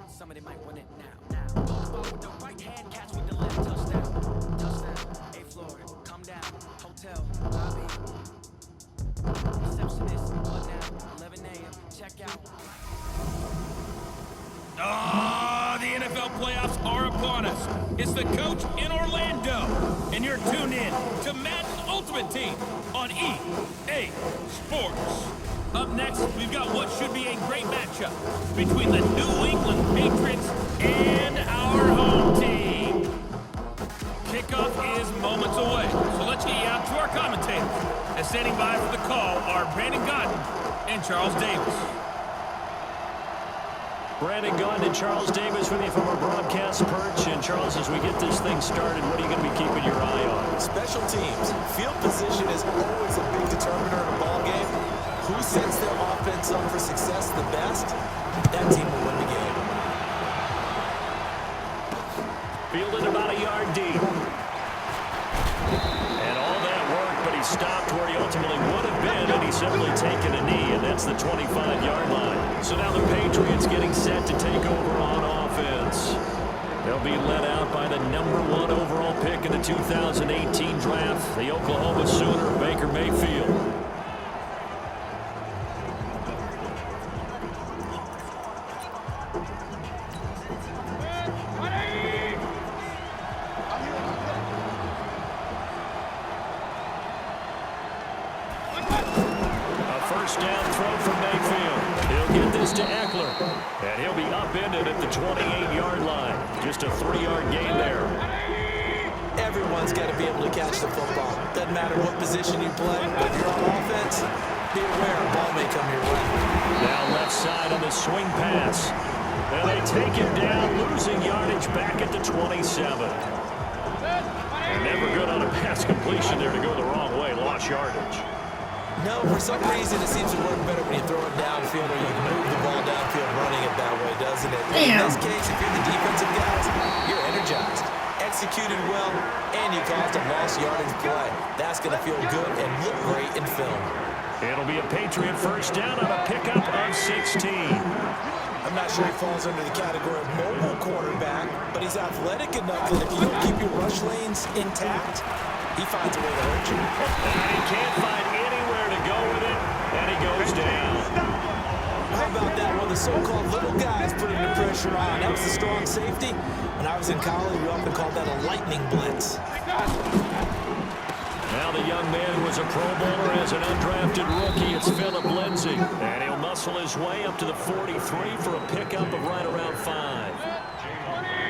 Somebody might win it now. With the right hand, catch with the left. Touchdown. Touchdown. A floor. Come down. Hotel. Lobby. Receptionist. What now? 11 a.m. Check out. The NFL playoffs are upon us. It's the coach in Orlando, and you're tuned in to Madden Ultimate Team on EA Sports. Up next, we've got what should be a great matchup between the New England Patriots and our home team. Kickoff is moments away, so let's get you out to our commentators. And standing by for the call are Brandon Godden and Charles Davis. Brandon Godden and Charles Davis with you from our broadcast perch. And Charles, as we get this thing started, what are you going to be keeping your eye on? Special teams. Field position is always a big determiner in a ball game. Who sets their offense up for success the best, that team will win the game. Fielded about a yard deep. And all that work, but he stopped where he ultimately would have been, and he's simply taken a knee, and that's the 25-yard line. So now the Patriots getting set to take over on offense. They'll be led out by the #1 overall pick in the 2018 draft, the Oklahoma Sooner, Baker Mayfield. And he'll be upended at the 28-yard line. Just a 3-yard gain there. Everyone's got to be able to catch the football. Doesn't matter what position you play, but if you're on offense, be aware a ball may come your way. Now left side on the swing pass. And they take him down, losing yardage back at the 27. And never good on a pass completion there to go the wrong way. Lost yardage. No, for some reason it seems to work better when you throw it downfield or you can move the ball downfield running it that way, doesn't it? In this case, if you're the defensive guys, you're energized, executed well, and you caused a lost yardage play. That's going to feel good and look great in film. It'll be a Patriot first down on a pickup of 16. I'm not sure he falls under the category of mobile quarterback, but he's athletic enough that if you don't keep your rush lanes intact, he finds a way to hurt you. And he can't find anywhere to go with it, and he goes down. How about that one? The so-called little guys putting the pressure on. That was a strong safety. When I was in college, we often called that a lightning blitz. Now the young man who was a Pro Bowler as an undrafted rookie, it's Phillip Lindsay. And he'll muscle his way up to the 43 for a pickup of right around 5.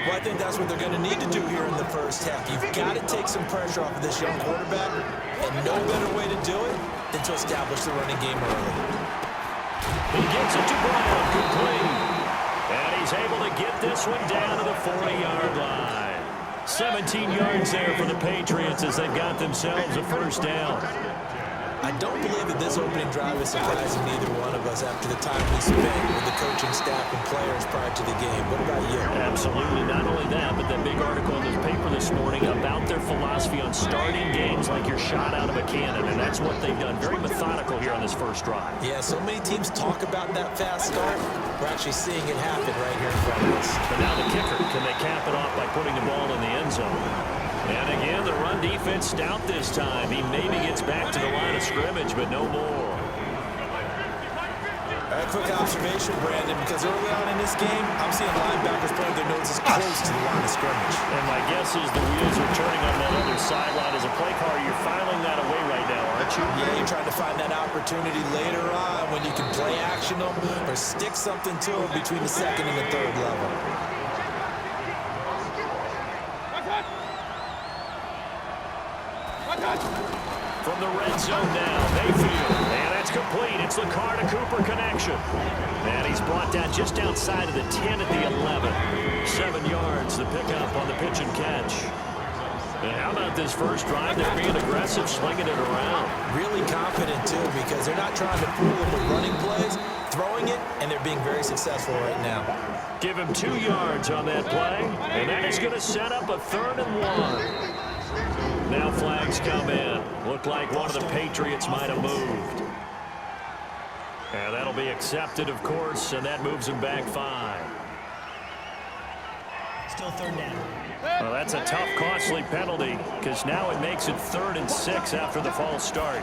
Well, I think that's what they're going to need to do here in the first half. You've got to take some pressure off of this young quarterback, and no better way to do it than to establish the running game early. He gets it to Brown, complete. And he's able to get this one down to the 40-yard line. 17 yards there for the Patriots as they've got themselves a first down. I don't believe that this opening drive is surprising neither one of us after the time we spent with the coaching staff and players prior to the game. What about you? Absolutely. Not only that, but that big article in the paper this morning about their philosophy on starting games like you're shot out of a cannon, and that's what they've done. Very methodical here on this first drive. Yeah, so many teams talk about that fast start. We're actually seeing it happen right here in front of us. But now the kicker, can they cap it off by putting the ball in the end zone? And again, the run defense stout this time. He maybe gets back to the line of scrimmage, but no more. A quick observation, Brandon, because early on in this game, I'm seeing linebackers putting their noses close to the line of scrimmage. And my guess is the wheels are turning on that other sideline. As a play caller, you're filing that away right now, aren't you? Yeah, you're trying to find that opportunity later on when you can play action them or stick something to them between the second and the third level. From the red zone now, Mayfield, and that's complete. It's the Carter-Cooper connection. And he's brought down just outside of the 10 at the 11. 7 yards, the pickup on the pitch and catch. And how about this first drive? They're being aggressive, slinging it around. Really confident, too, because they're not trying to fool them with running plays, throwing it, and they're being very successful right now. Give him 2 yards on that play, and that is going to set up a 3rd and 1. Now flags come in. Looked like one of the Patriots might have moved. And that'll be accepted, of course, and that moves him back 5. Still third down. Well, that's a tough, costly penalty because now it makes it 3rd and 6 after the false start.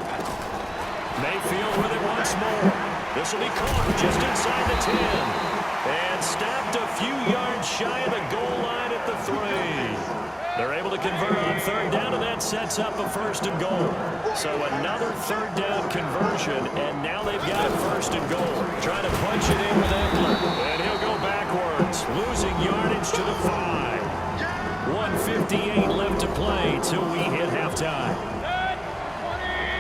Mayfield with it once more. This will be caught just inside the 10. And stopped a few yards shy of the goal line at the 3. They're able to convert on 3rd down, and that sets up a 1st and goal. So another 3rd down conversion, and now they've got a 1st and goal. Trying to punch it in with Eckler. And he'll go backwards, losing yardage to the 5. 1:58 left to play till we hit halftime.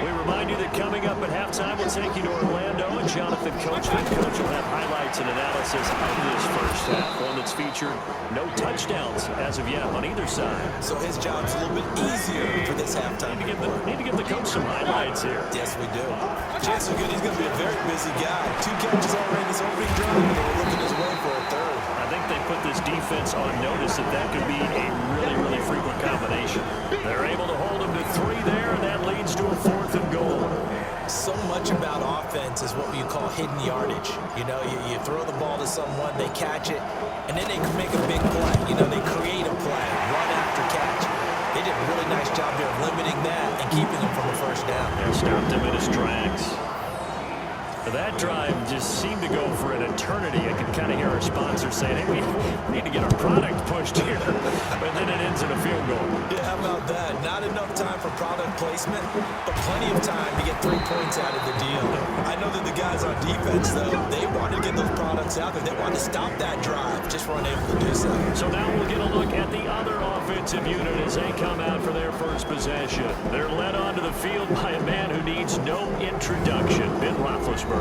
We remind you that coming up at halftime, we'll take you to Orlando, and Jonathan Coachman. Coach will have highlights and analysis of this first half, one that's featured no touchdowns as of yet on either side. So his job's a little bit easier for this halftime. Need to give the coach some highlights here. Yes, we do. Chances are good he's going to be a very busy guy. 2 catches already in this opening drive, and they're looking his way for a 3rd. I think they put this defense on notice that could be a really, really frequent combination. They're able to hold him to 3 there, and that leads to a 4th and goal. So much about offense is what you call hidden yardage. You know, you throw the ball to someone, they catch it, and then they can make a big play. You know, they create a play, run after catch. They did a really nice job there of limiting that and keeping him from a 1st down. They stopped him in his tracks. That drive just seemed to go for an eternity. I could kind of hear our sponsor saying, hey, we need to get our product pushed here. But then it ends in a field goal. Yeah, how about that? Not enough time for product placement, but plenty of time to get 3 points out of the deal. I know that the guys on defense, though, they wanted to get those products out there. They wanted to stop that drive, just weren't able to do so. So now we'll get a look at the other offensive unit as they come out for their first possession. They're led onto the field by a man who needs no introduction, Ben Roethlisberger.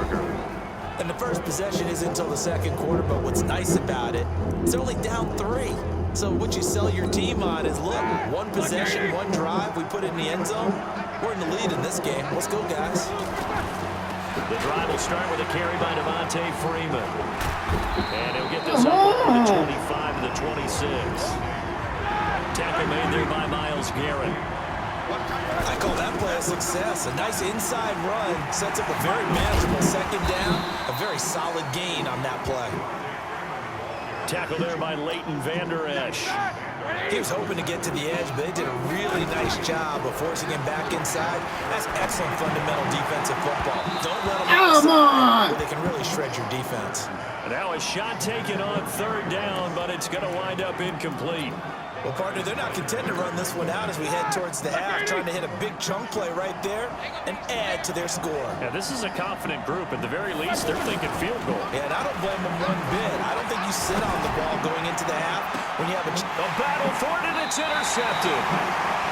And the first possession isn't until the 2nd quarter, but what's nice about it, it's only down 3. So what you sell your team on is, look, 1 possession, 1 drive, we put it in the end zone. We're in the lead in this game. Let's go, guys. The drive will start with a carry by Devontae Freeman. And he'll get this up over the 25 to the 26. Tackle made there by Myles Garrett. I call that play a success. A nice inside run sets up a very manageable 2nd down. A very solid gain on that play. Tackle there by Leighton Vander Esch. He was hoping to get to the edge, but they did a really nice job of forcing him back inside. That's excellent fundamental defensive football. Don't let them outside where they can really shred your defense. Now a shot taken on 3rd down, but it's going to wind up incomplete. Well, partner, they're not content to run this one out as we head towards the half, trying to hit a big chunk play right there and add to their score. Yeah, this is a confident group. At the very least, they're thinking field goal. Yeah, and I don't blame them one bit. I don't think you sit on the ball going into the half when you have a battle for it, and it's intercepted.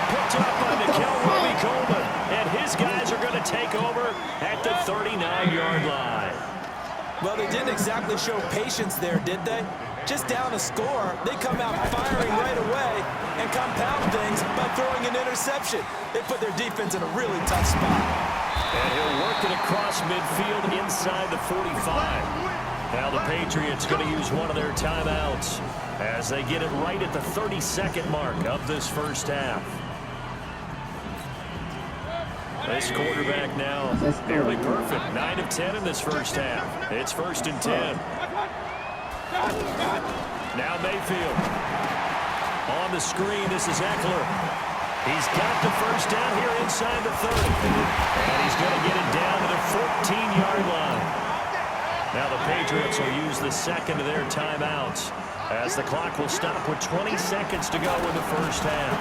Picked up by Nickel Roby-Coleman, and his guys are going to take over at the 39-yard line. Well, they didn't exactly show patience there, did they? Just down a score, they come out firing right away and compound things by throwing an interception. They put their defense in a really tough spot. And he'll work it across midfield inside the 45. Now the Patriots going to use one of their timeouts as they get it right at the 32nd mark of this first half. This quarterback now nearly perfect. 9 of 10 in this first half. It's 1st and 10. Now Mayfield. On the screen, this is Eckler. He's got the 1st down here inside the 30. And he's going to get it down to the 14-yard line. Now the Patriots will use the 2nd of their timeouts as the clock will stop with 20 seconds to go in the first half.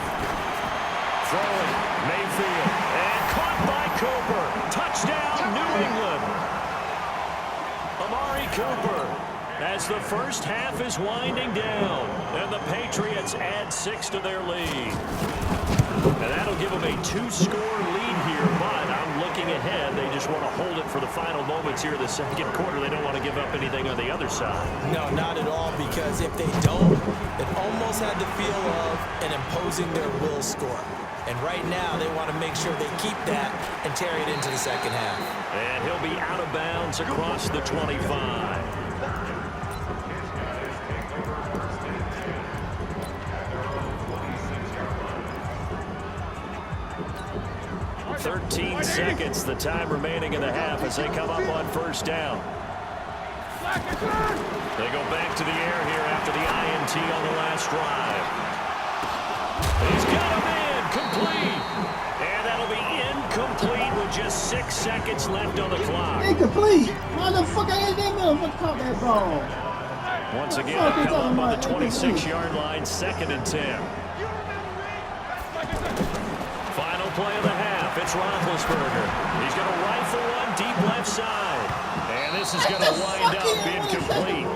Throwing, Mayfield, and caught by Cooper. Touchdown, New England. Amari Cooper, as the first half is winding down, and the Patriots add 6 to their lead. And that'll give them a 2-score lead here, but I'm looking ahead. They just want to hold it for the final moments here in the 2nd quarter. They don't want to give up anything on the other side. No, not at all, because if they don't, it almost had the feel of an imposing their will score. And right now, they want to make sure they keep that and carry it into the 2nd half. And he'll be out of bounds across the 25. 13 seconds, the time remaining in the half as they come up on first down. They go back to the air here after the INT on the last drive. He's got him in, complete. And that'll be incomplete with just 6 seconds left on the clock. Incomplete. Motherfucker, ain't that motherfucker caught that ball. Once again, they come up on the 26-yard line, 2nd and 10. Final play of the half. It's Roethlisberger. He's going to rifle one deep left side. And this is going to wind up incomplete.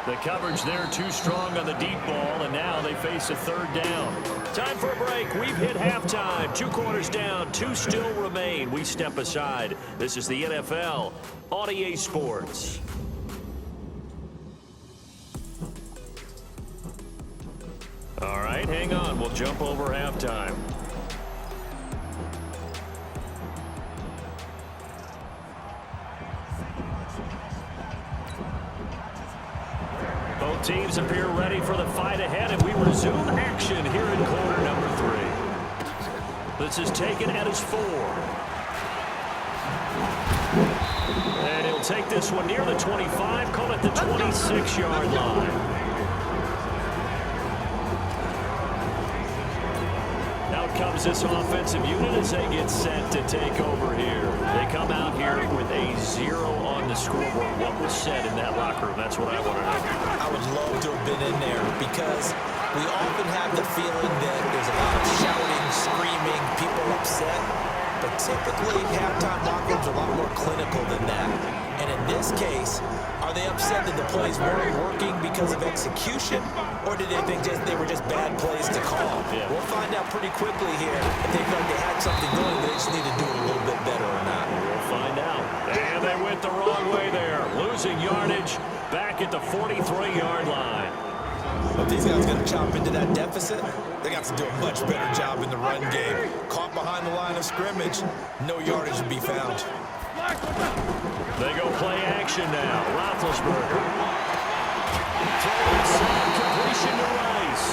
The coverage there too strong on the deep ball, and now they face a 3rd down. Time for a break. We've hit halftime. 2 quarters down, 2 still remain. We step aside. This is the NFL on EA Sports. All right, hang on. We'll jump over halftime. Both teams appear ready for the fight ahead, and we resume action here in quarter number 3. This is taken at his 4. And he'll take this one near the 25, call it the 26-yard line. Out comes this offensive unit as they get set to take over here. They come out here with a 0 on the scoreboard. What was said in that locker room? That's what I want to know. I would love to have been in there because we often have the feeling that there's a lot of shouting, screaming, people upset. But typically, halftime locker rooms are a lot more clinical than that. And in this case, are they upset that the plays weren't working because of execution, or did they think they were just bad plays to call? Yeah. We'll find out pretty quickly here if they felt like they had something going, they just need to do it a little bit better or not. We'll find out. And they went the wrong way there, losing yardage back at the 43-yard line. If these guys are going to chop into that deficit, they got to do a much better job in the run game. Caught behind the line of scrimmage, no yardage to be found. They go play action now. Roethlisberger. Throw inside, completion to Rice.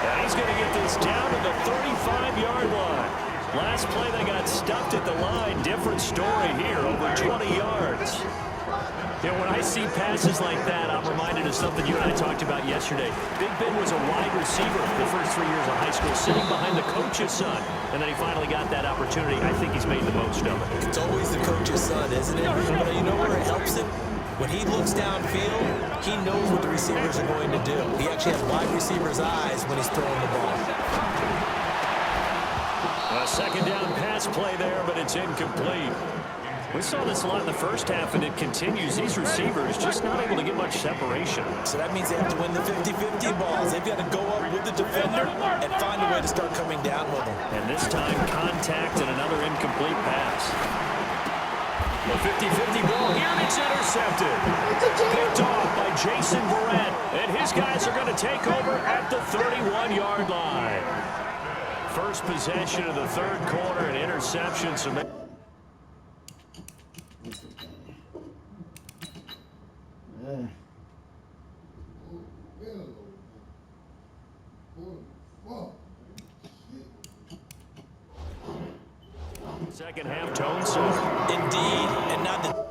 And he's going to get this down to the 35-yard line. Last play, they got stuffed at the line. Different story here, over 20 yards. You know, when I see passes like that, I'm reminded of something you and I talked about yesterday. Big Ben was a wide receiver the first 3 years of high school, sitting behind the coach's son. And then he finally got that opportunity. I think he's made the most of it. It's always the coach's son, isn't it? But you know where it helps him? When he looks downfield, he knows what the receivers are going to do. He actually has wide receivers' eyes when he's throwing the ball. A 2nd down pass play there, but it's incomplete. We saw this a lot in the first half, and it continues. These receivers just not able to get much separation. So that means they have to win the 50-50 balls. They've got to go up with the defender and find a way to start coming down with them. And this time, contact and another incomplete pass. The 50-50 ball here, and it's intercepted. Picked off by Jason Verrett, and his guys are going to take over at the 31-yard line. First possession of the 3rd quarter, an interception. So second half tone set. Indeed, and not the...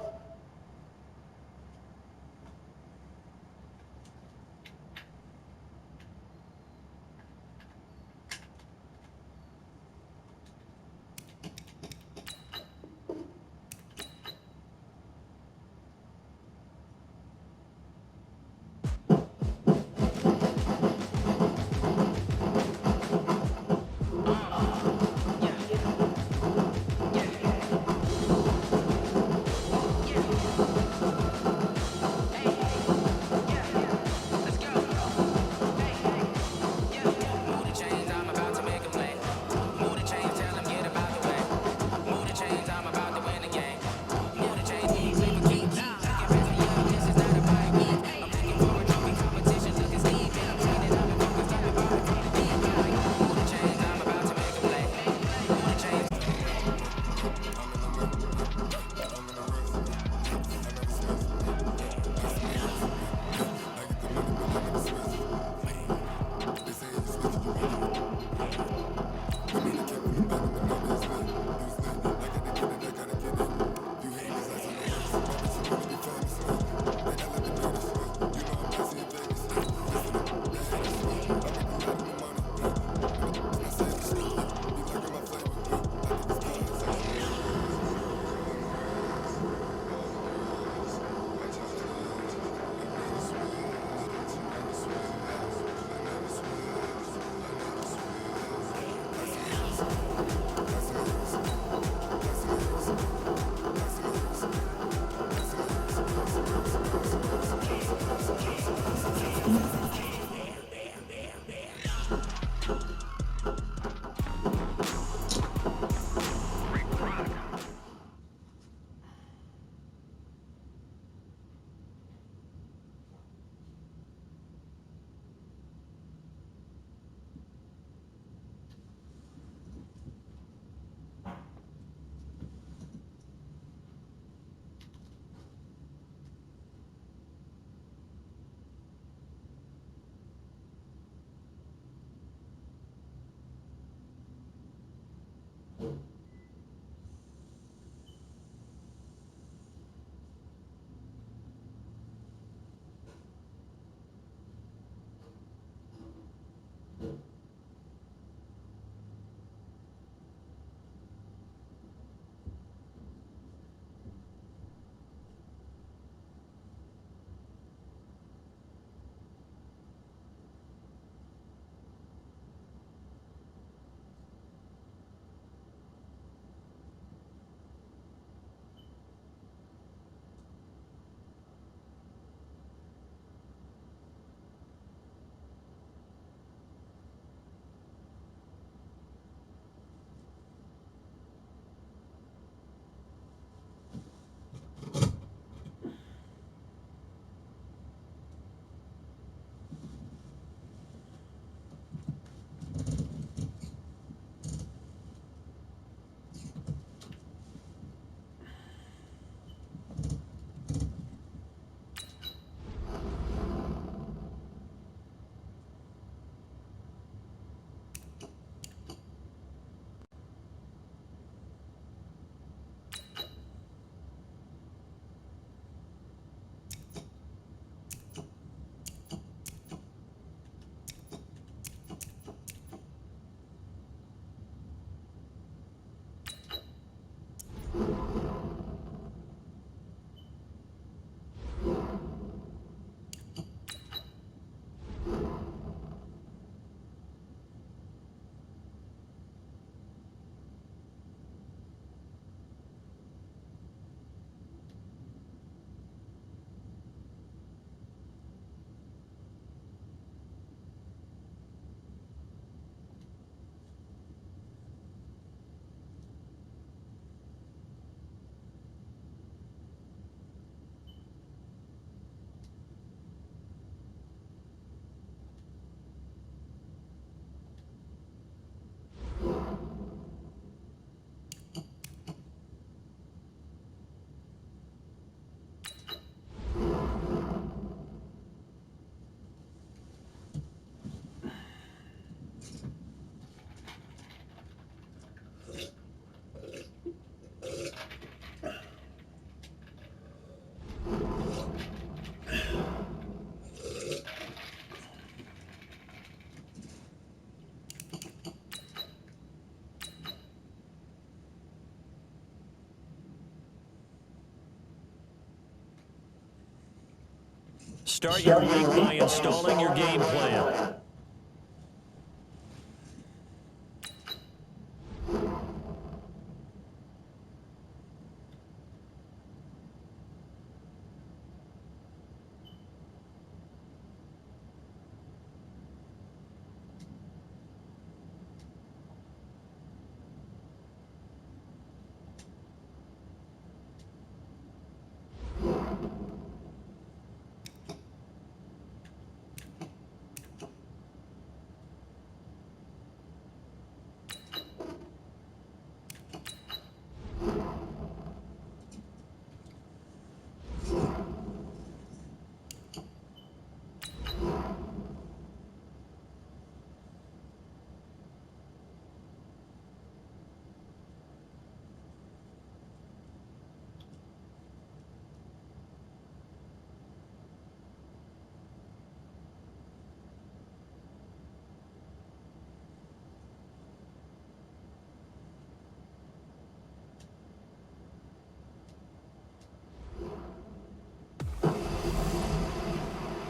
Start your week by installing your game plan.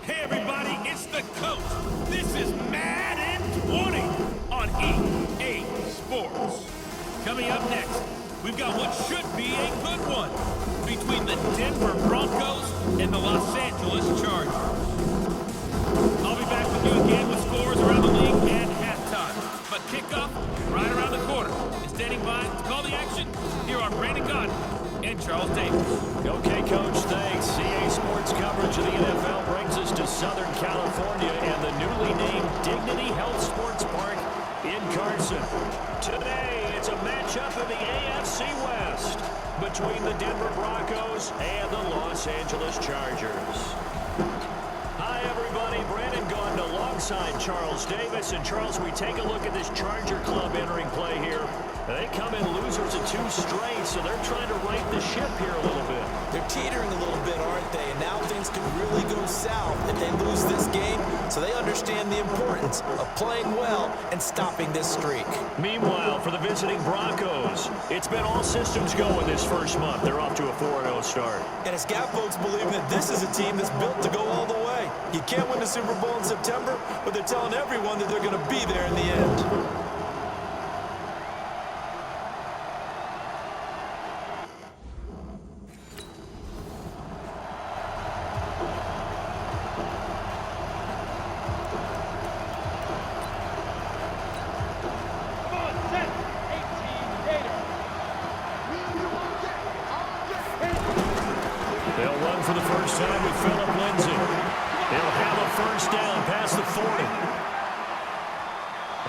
Hey everybody, it's the coach. This is Madden 20 on EA Sports. Coming up next, we've got what should be a good one between the Denver Broncos and the Los Angeles Chargers. I'll be back with you again with scores around the league and halftime. But kickoff right around the corner. And standing by to call the action, here are Brandon Gaudin and Charles Davis. Okay, Coach, thanks. EA Sports coverage of the NFL brings us to Southern California and the newly named Dignity Health Sports Park in Carson. Today, it's a matchup in the AFC West between the Denver Broncos and the Los Angeles Chargers. Hi, everybody. Brandon Gaudin alongside Charles Davis. And, Charles, we take a look at this Charger club entering play here. They come in losers of 2 straight, so they're trying to right the ship here a little bit. They're teetering a little bit, aren't they? And now things could really go south if they lose this game, so they understand the importance of playing well and stopping this streak. Meanwhile, for the visiting Broncos, it's been all systems go in this first month. They're off to a 4-0 start. And it's got folks believing that this is a team that's built to go all the way. You can't win the Super Bowl in September, but they're telling everyone that they're going to be there in the end. They'll run for the first time with Phillip Lindsay. He'll have a first down past the 40.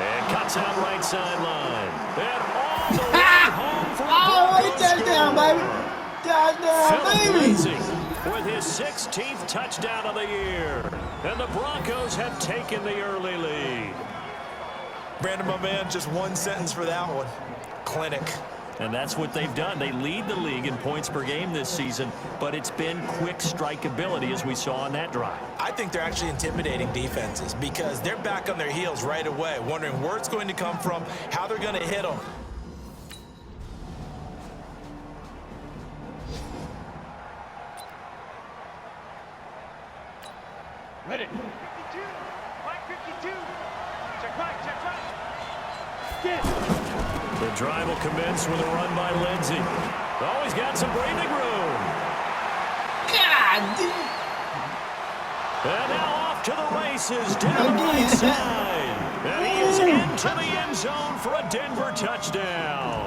And cuts out right sideline. And all the way home for Oh, Broncos touchdown, baby. Touchdown, Phillip baby. Lindsay with his 16th touchdown of the year. And the Broncos have taken the early lead. Brandon, my man, just one sentence for that one. Clinic. And that's what they've done. They lead the league in points per game this season, but it's been quick strikeability as we saw on that drive. I think they're actually intimidating defenses because they're back on their heels right away, wondering where it's going to come from, how they're going to hit them. Ready. 52. Mike 52. Check right, check right. Get. The drive will commence with a run by Lindsay. Oh, he's got some breathing room. God damn. And now off to the races down the right side. And he is into the end zone for a Denver touchdown.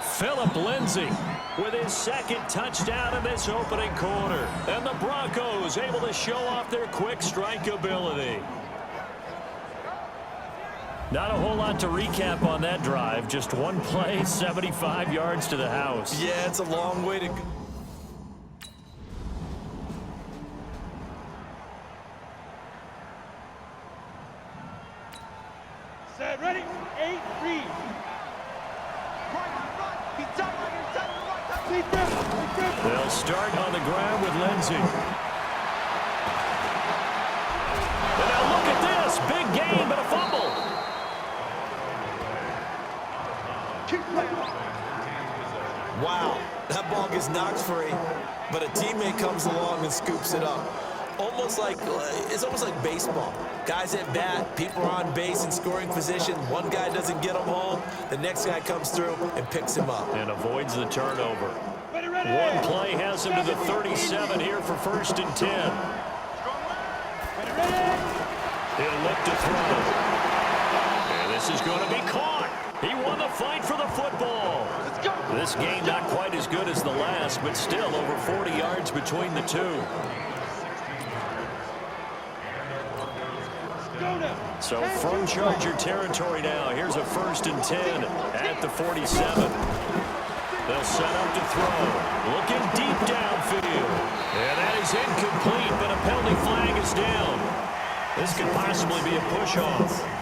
Phillip Lindsay with his second touchdown in this opening quarter. And the Broncos able to show off their quick strike ability. Not a whole lot to recap on that drive. Just one play, 75 yards to the house. Yeah, it's a long way to go. Set, ready. 8, read. They'll start on the ground with Lindsay. And now look at this. Big game, but a fumble. Wow, that ball gets knocked free, but a teammate comes along and scoops it up. Almost like it's almost like baseball. Guys at bat, people are on base in scoring position. One guy doesn't get him home. The next guy comes through and picks him up. And avoids the turnover. Ready, ready. One play has him to the 37 here for 1st and 10. Ready, ready. He'll look to throw. And this is going to be caught. He won the fight for the football. Let's go. This game not quite as good as the last, but still over 40 yards between the two. Go now. So from Charger territory now, here's a 1st and 10 at the 47. They'll set up to throw. Looking deep downfield. And that is incomplete, but a penalty flag is down. This could possibly be a push-off.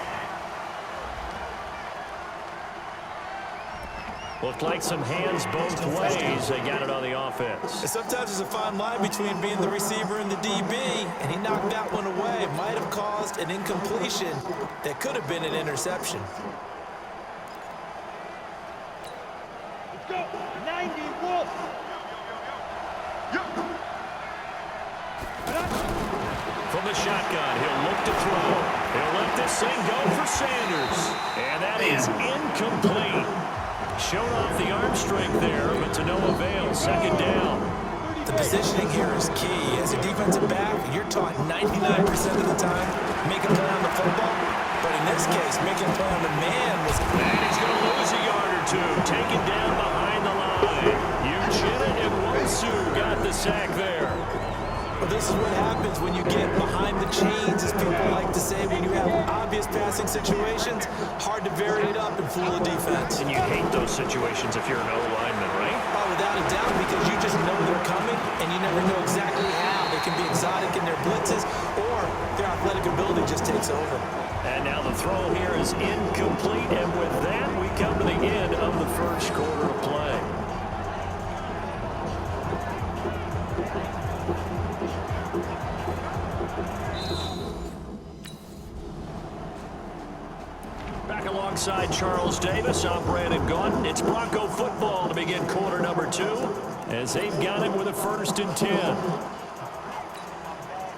Looked like some hands both ways. They got it on the offense. And sometimes there's a fine line between being the receiver and the DB, and he knocked that one away. Might have caused an incompletion that could have been an interception. Let's go. 90 Wolf. From the shotgun, he'll look to throw. He'll let this thing go for Sanders. And that is incomplete. Showed off the arm strength there, but to no avail. 2nd down. The positioning here is key. As a defensive back, you're taught 99% of the time, make a play on the football. But in this case, making a play on the man was... And he's going to lose a yard or two. Taken down behind the line. Uchenna and Wosu got the sack there. Well, this is what happens when you get behind the chains, as people like to say. When you have obvious passing situations, hard to vary it up and fool the defense. And you hate those situations if you're an O-lineman, right? Oh, without a doubt, because you just know they're coming, and you never know exactly how. They can be exotic in their blitzes, or their athletic ability just takes over. And now the throw here is incomplete, and with that, we come to the end of the 1st quarter of play. Back alongside Charles Davis, I'm Brandon Gaudin. It's Bronco football to begin quarter number 2 as they've got him with a 1st and 10.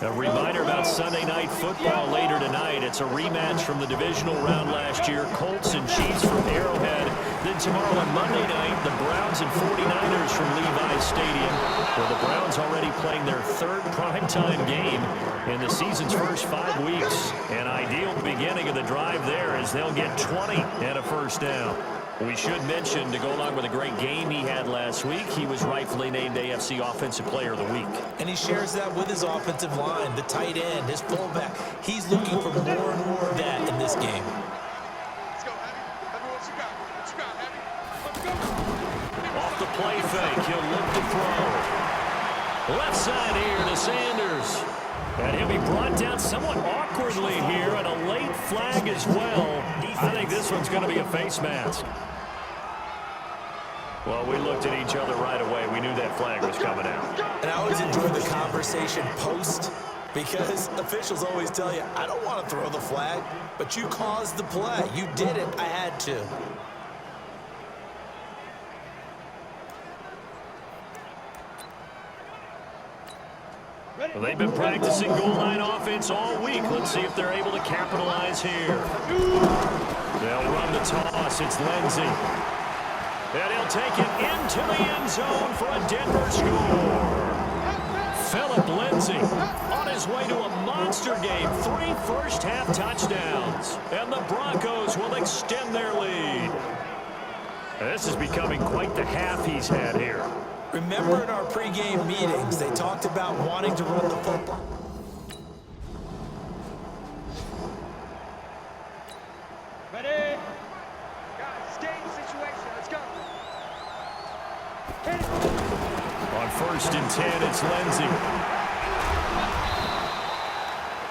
A reminder about Sunday Night Football later tonight. It's a rematch from the divisional round last year. Colts and Chiefs from Arrowhead. Then tomorrow on Monday night, the Browns and 49ers from Levi's Stadium, where the Browns already playing their 3rd primetime game in the season's first 5 weeks. An ideal beginning of the drive there as they'll get 20 and a 1st down. We should mention, to go along with a great game he had last week, he was rightfully named AFC Offensive Player of the Week. And he shares that with his offensive line, the tight end, his fullback. He's looking for more and more of that in this game. Let's go, Heavy. Heavy, what you got? What you got, Heavy? Let's go. Off the play fake, he'll look to throw. Left side here to Sanders. And he'll be brought down somewhat awkwardly here, and a late flag as well. I think this one's going to be a face mask. Well, we looked at each other right away. We knew that flag was coming out. And I always enjoy the conversation post, because officials always tell you, I don't want to throw the flag, but you caused the play. You did it. I had to. Well, they've been practicing goal line offense all week. Let's see if they're able to capitalize here. They'll run the toss. It's Lindsey. And he'll take it into the end zone for a Denver score. Phillip Lindsay on his way to a monster game. 3 first-half touchdowns. And the Broncos will extend their lead. This is becoming quite the half he's had here. Remember in our pregame meetings, they talked about wanting to run the football. Ready? Guys, stay in situation. Let's go. Hit it. On 1st and 10, it's Lindsey.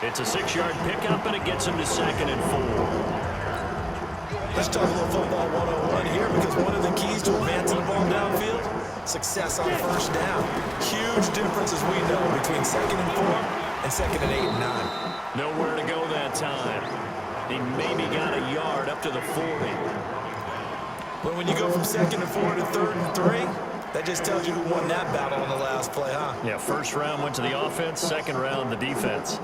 It's a 6-yard pickup, and it gets him to 2nd and 4. Let's talk a little football 101 here, because one of the keys to advancing the ball downfield, success on 1st down. Huge difference, as we know, between 2nd and 4 and 2nd and 8 and 9. Nowhere to go that time. He maybe got a yard up to the 40. But when you go from 2nd and 4 to 3rd and 3, That just tells you who won that battle on the last play, huh? Yeah, first round went to the offense, second round the defense.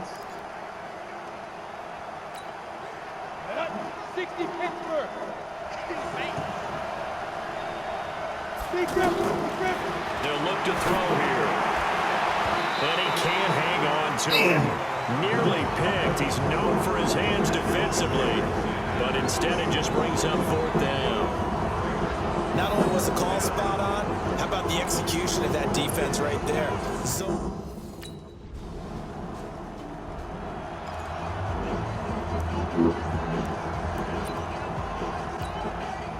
60 Pittsburgh. They'll look to throw here. And he can't hang on to it. Nearly picked. He's known for his hands defensively, but instead it just brings up fourth down. Not only was the call spot on, how about the execution of that defense right there?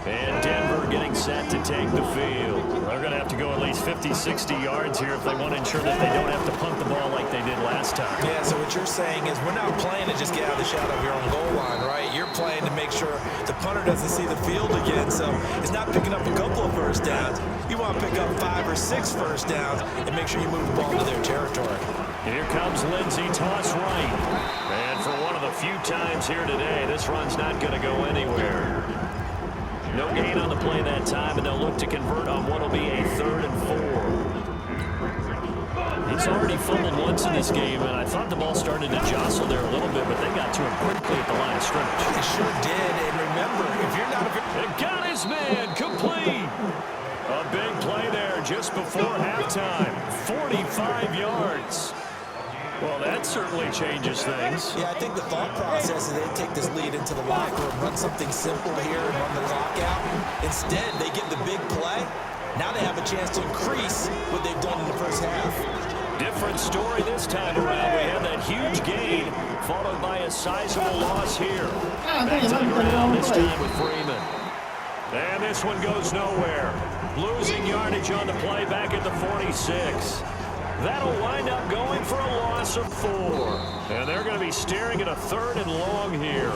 And Denver getting set to take the field. They're going to have to go at least 50, 60 yards here if they want to ensure that they don't have to punt the ball like they did last time. Yeah, so what you're saying is we're not playing to just get out of the shadow of your own goal line, right? You're playing to make sure the punter doesn't see the field again, so it's not picking up a couple of first downs. You want to pick up 5 or 6 first downs and make sure you move the ball into their territory. Here comes Lindsey, toss right. And for one of the few times here today, this run's not going to go anywhere. No gain on the play that time, and they'll look to convert on what will be a 3rd and 4. He's already fumbled once in this game, and I thought the ball started to jostle there a little bit, but they got to him quickly at the line of scrimmage. They sure did, and remember, if you're not It got his man complete. A big play there just before halftime. 45 yards. Well, that certainly changes things. Yeah, I think the thought process is they take this lead into the locker room, run something simple here and run the clock out. Instead, they get the big play. Now they have a chance to increase what they've done in the first half. Different story this time around. We had that huge gain, followed by a sizable loss here. Back to the ground this time with Freeman. And this one goes nowhere. Losing yardage on the play back at the 46. That'll wind up going for a loss of 4. And they're going to be staring at a 3rd and long here.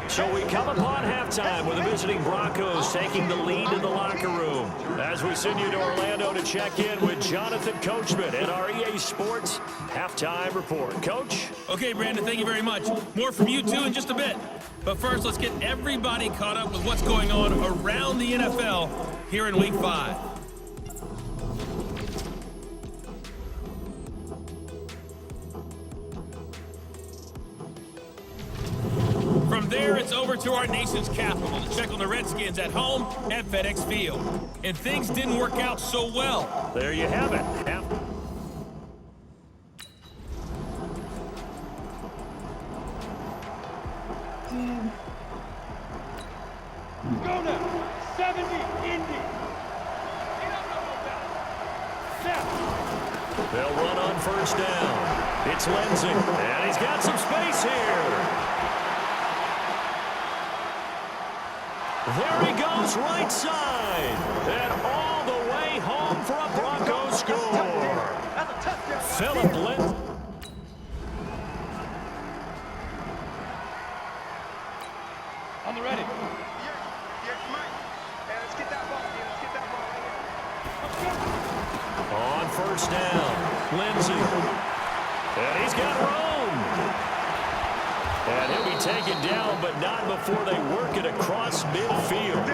So we come upon halftime with the visiting Broncos taking the lead in the locker room. As we send you to Orlando to check in with Jonathan Coachman at our EA Sports Halftime Report. Coach? Okay, Brandon, thank you very much. More from you two in just a bit. But first, let's get everybody caught up with what's going on around the NFL here in Week 5. From there, it's over to our nation's capital to check on the Redskins at home at FedEx Field. And things didn't work out so well. There you have it. Go now. 70, Indy. They'll run on first down. It's Lindsey, and he's got some space here. There he goes, right side, and all the way home for a Broncos score. Philip Lindsey. On the ready. On first down, Lindsey, and he's got room. And he'll be taken down, but not before they work it across midfield.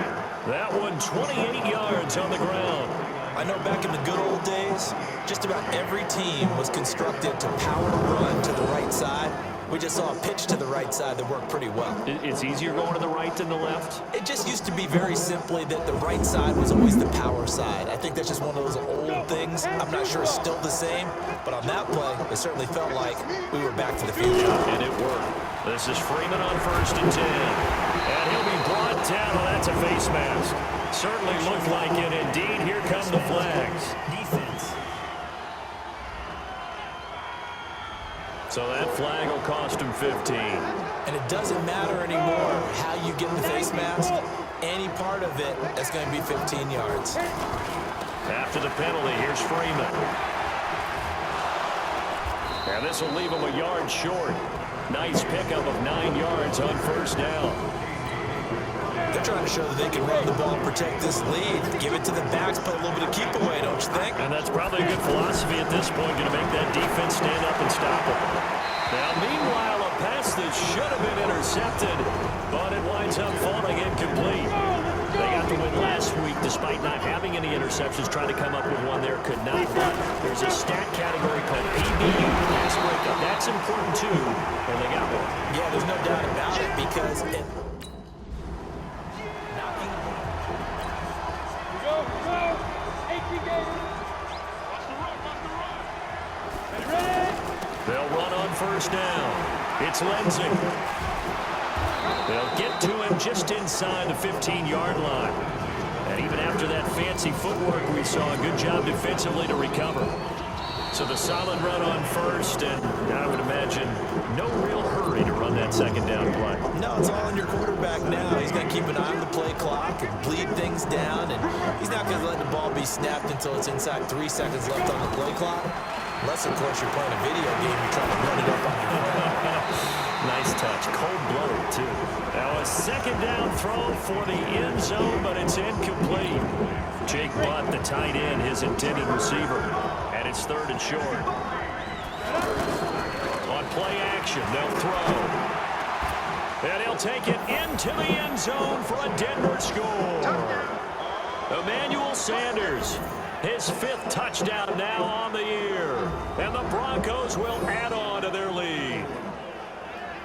That one 28 yards on the ground. I know back in the good old days, just about every team was constructed to power run to the right side. We just saw a pitch to the right side that worked pretty well. It's easier going to the right than the left? It just used to be very simply that the right side was always the power side. I think that's just one of those old things. I'm not sure it's still the same, but on that play, it certainly felt like we were back to the future. And it worked. This is Freeman on 1st and 10. And he'll be brought down. Well, that's a face mask. Certainly looked like it. Indeed, here come the flags. Defense. So that flag will cost him 15. And it doesn't matter anymore how you get the face mask. Any part of it, that's going to be 15 yards. After the penalty, here's Freeman. And this will leave him a yard short. Nice pickup of 9 yards on first down. They're trying to show that they can run the ball and protect this lead. Give it to the backs, put a little bit of keep away, don't you think? And that's probably a good philosophy at this point, going to make that defense stand up and stop it. Now, meanwhile, a pass that should have been intercepted, but it winds up falling incomplete. They got the win last week despite not having any interceptions, trying to come up with one there, could not. But there's a stat category called ABU, pass breakup. That's important, too, and they got one. Yeah, there's no doubt about it, because it... They'll run on first down. It's Lindsay. They'll get to him just inside the 15-yard line. And even after that fancy footwork we saw, a good job defensively to recover. So the solid run on first, and I would imagine no real hurry to run that second down play. No, it's all on your quarterback now. He's going to keep an eye on the play clock and bleed things down, and he's not going to let the ball be snapped until it's inside 3 seconds left on the play clock. Unless, of course, you're playing a video game, you're trying to run it up on your friend. Nice touch. Cold-blooded, too. Now a second down throw for the end zone, but it's incomplete. Jake Butt, the tight end, his intended receiver. And it's 3rd and short. On play action, they'll throw. And he'll take it into the end zone for a Denver score. Emmanuel Sanders, his 5th touchdown now on the year. And the Broncos will add on to their lead.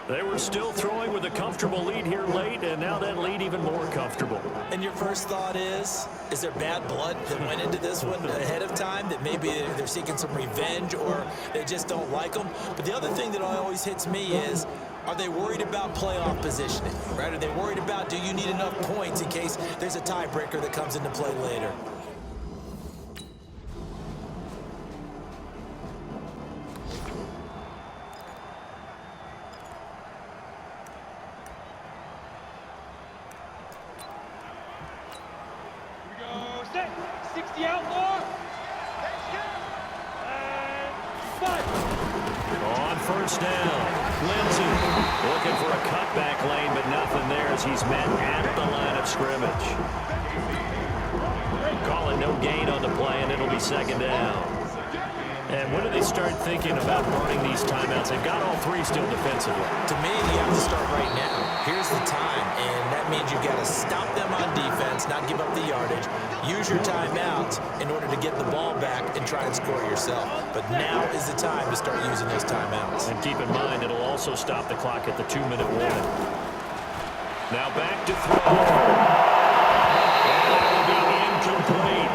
They were still throwing with a comfortable lead here late, and now that lead even more comfortable. And your first thought is there bad blood that went into this one ahead of time, that maybe they're seeking some revenge or they just don't like them? But the other thing that always hits me is, are they worried about playoff positioning, right? Are they worried about, do you need enough points in case there's a tiebreaker that comes into play later? On first down, Lindsay looking for a cutback lane, but nothing there as he's met at the line of scrimmage. Calling no gain on the play, and it'll be 2nd down. And when do they start thinking about burning these timeouts? They've got all 3 still defensively. To me, you have to start right now. Here's the time, and that means you've got to stop them on defense, not give up the yardage, use your timeouts in order to get the ball back and try and score yourself. But now is the time to start using those timeouts. And keep in mind, it'll also stop the clock at the 2-minute warning. Now back to throw. And that will be incomplete.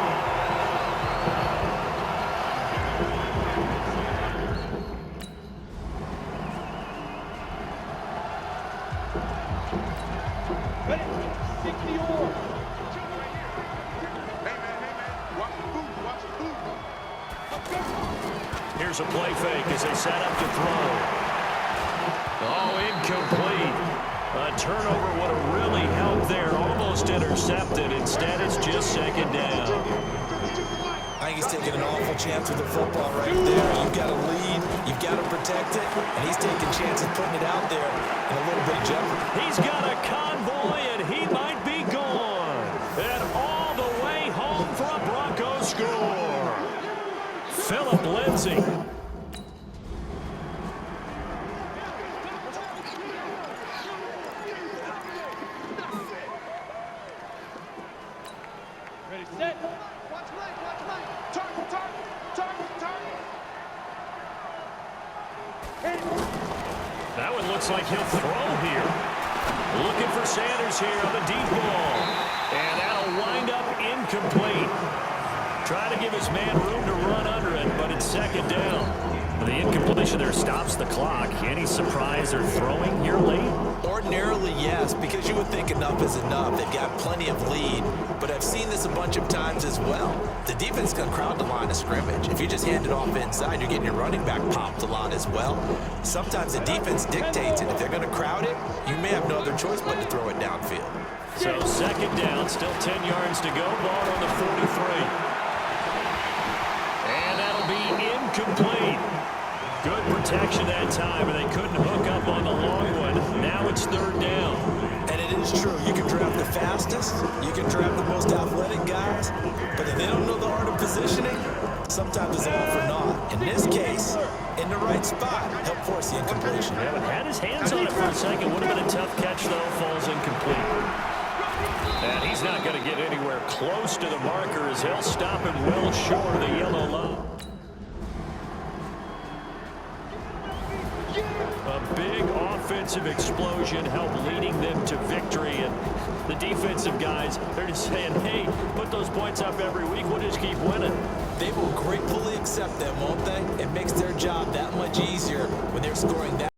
Here's a play fake as they set up to throw. Oh, incomplete. A turnover would have really helped there. Almost intercepted. Instead, it's just 2nd down. I think he's taking an awful chance with the football right there. You've got to lead. You've got to protect it. And he's taking chances putting it out there in a little bit of jeopardy. He's got a convoy, and he might be gone. And all the way home for a Broncos score. Philip Lindsay. Ready, set. Watch right, watch right. Target, target, target, target. That one looks like he'll throw here. Looking for Sanders here on the deep ball. And that'll wind up incomplete. Trying to give his man room to run under it, but it's 2nd down. The incompletion there stops the clock. Any surprise they're throwing here late? Ordinarily, yes, because you would think enough is enough. They've got plenty of lead, but I've seen this a bunch of times as well. The defense can crowd the line of scrimmage. If you just hand it off inside, you're getting your running back popped a lot as well. Sometimes the defense dictates it. If they're going to crowd it, you may have no other choice but to throw it downfield. So 2nd down, still 10 yards to go. Ball on the 43. And that'll be incomplete. Good protection that time, and they couldn't hook up on the long one. Now it's 3rd down. And it is true. You can draft the fastest. You can draft the most athletic guys. But if they don't know the art of positioning, sometimes it's all for naught. In this case, in the right spot, help force the incompletion. Yeah, but had his hands on it for a second. Would have been a tough catch, though. Falls incomplete. And he's not going to get anywhere anywhere close to the marker as he'll stop him well short of the yellow line. A big offensive explosion helped leading them to victory, and the defensive guys, they're just saying, hey, put those points up every week, we'll just keep winning. They will gratefully accept them, won't they? It makes their job that much easier when they're scoring that.